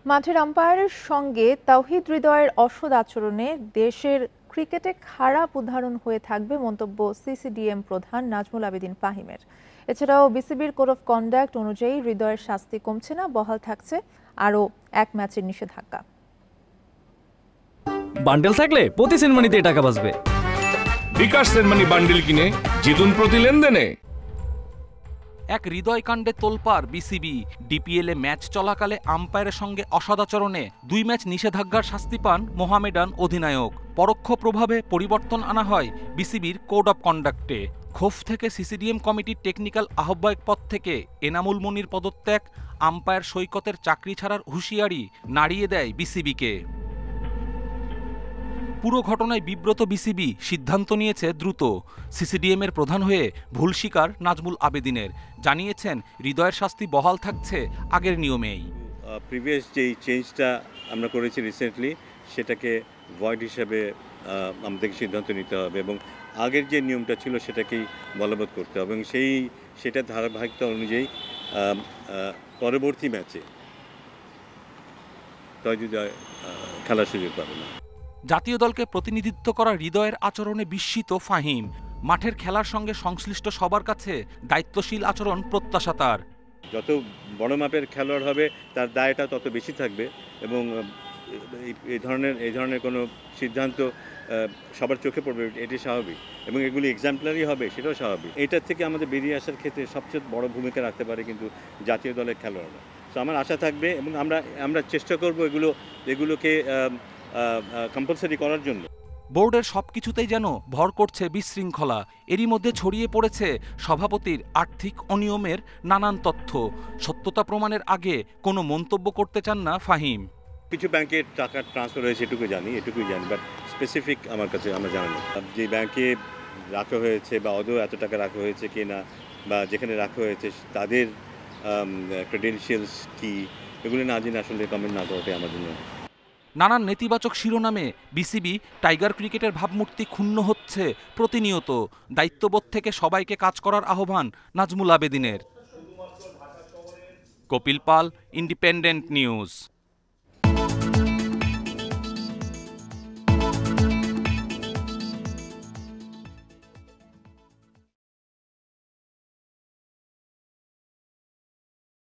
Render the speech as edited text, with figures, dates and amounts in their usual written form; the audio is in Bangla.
মাঠের আম্পায়ারের সঙ্গে তাওহিদ হৃদয়ের অসৎ আচরণে দেশের ক্রিকেটে খারাপ উদাহরণ হয়ে থাকবে মন্তব্য সিসিডিএম প্রধান নাজমুল আবেদীন ফাহিমের। এছাড়াও বিসিবির কোড অফ কন্ডাক্ট অনুযায়ী হৃদয়ের শাস্তি কমছে না, বহাল থাকছে আরও এক ম্যাচের নিষেধাজ্ঞা। বান্ডেল থাকলে প্রতি সেনমানিতে টাকা বাঁচবে। বিকাশ সেনমানি বান্ডেল কিনে জিতুন প্রতি লেনদেনে। এক হৃদয়কাণ্ডে তোলপাড় বিসিবি। ডিপিএলে ম্যাচ চলাকালে আম্পায়ারের সঙ্গে অসদাচরণে 2 ম্যাচ নিষেধাজ্ঞার শাস্তি পান মোহামেডান অধিনায়ক। পরোক্ষ প্রভাবে পরিবর্তন আনা হয় বিসিবির কোড অব কন্ডাক্টে। ক্ষোভ থেকে সিসিডিএম কমিটির টেকনিক্যাল আহ্বায়ক পদ থেকে এনামুল মনির পদত্যাগ, আম্পায়ার সৈকতের চাকরি ছাড়ার হুঁশিয়ারি নাড়িয়ে দেয় বিসিবিকে। পুরো ঘটনায় বিব্রত বিসিবি সিদ্ধান্ত নিয়েছে দ্রুত। সিসিডিএমের প্রধান হয়ে ভুল স্বীকার নাজমুল আবেদীনের, জানিয়েছেন হৃদয়ের শাস্তি বহাল থাকছে আগের নিয়মেই। প্রিভিয়াস যেই চেঞ্জটা আমরা করেছি রিসেন্টলি, সেটাকে ভয়েড হিসেবে আমাদেরকে সিদ্ধান্ত নিতে হবে এবং আগের যে নিয়মটা ছিল সেটাকেই বলবৎ করতে হবে এবং সেটার ধারাবাহিকতা অনুযায়ী পরবর্তী ম্যাচে খেলার সুযোগ পাবে না। জাতীয় দলকে প্রতিনিধিত্ব করা হৃদয়ের আচরণে বিস্মিত ফাহিম। মাঠের খেলার সঙ্গে সংশ্লিষ্ট সবার কাছে দায়িত্বশীল আচরণ প্রত্যাশা তার। যত বড় মাপের খেলোয়াড় হবে তার দায়টা তত বেশি থাকবে এবং এই ধরনের কোনো সিদ্ধান্ত সবার চোখে পড়বে, এটি স্বাভাবিক এবং এগুলি এক্সাম্পলারি হবে, সেটাও স্বাভাবিক। এটার থেকে আমাদের বেরিয়ে আসার ক্ষেত্রে সবচেয়ে বড় ভূমিকা রাখতে পারে কিন্তু জাতীয় দলের খেলোয়াড়রা। তো আমার আশা থাকবে এবং আমরা চেষ্টা করব এগুলোকে কম্পালসারি করার জন্য। বোর্ডের সবকিছুতেই যেন ভর করছে বিশৃঙ্খলা। এরই মধ্যে ছড়িয়ে পড়েছে সভাপতির আর্থিক অনিয়মের নানান তথ্য। সত্যতা প্রমাণের আগে কোনো মন্তব্য করতে চান না ফাহিম। কিছু ব্যাংকে টাকা ট্রান্সফার হয়েছে এটুকুই জানি, বাট স্পেসিফিক আমার কাছে আমরা জানি না যে ব্যাংকে রাখা হয়েছে বা আদৌ এত টাকা রাখা হয়েছে কি না, বা যেখানে রাখা হয়েছে তাদের ক্রেডেনশিয়ালস কি, এগুলো না জেনে আসলে কমেন্ট না করাটাই আমার জন্য। নানান নেতিবাচক শিরোনামে বিসিবি টাইগার ক্রিকেটের ভাবমূর্তি ক্ষুণ্ণ হচ্ছে প্রতিনিয়ত। দায়িত্ববোধ থেকে সবাইকে কাজ করার আহ্বান নাজমুল আবেদীনের। কপিল পাল, ইন্ডিপেন্ডেন্ট নিউজ।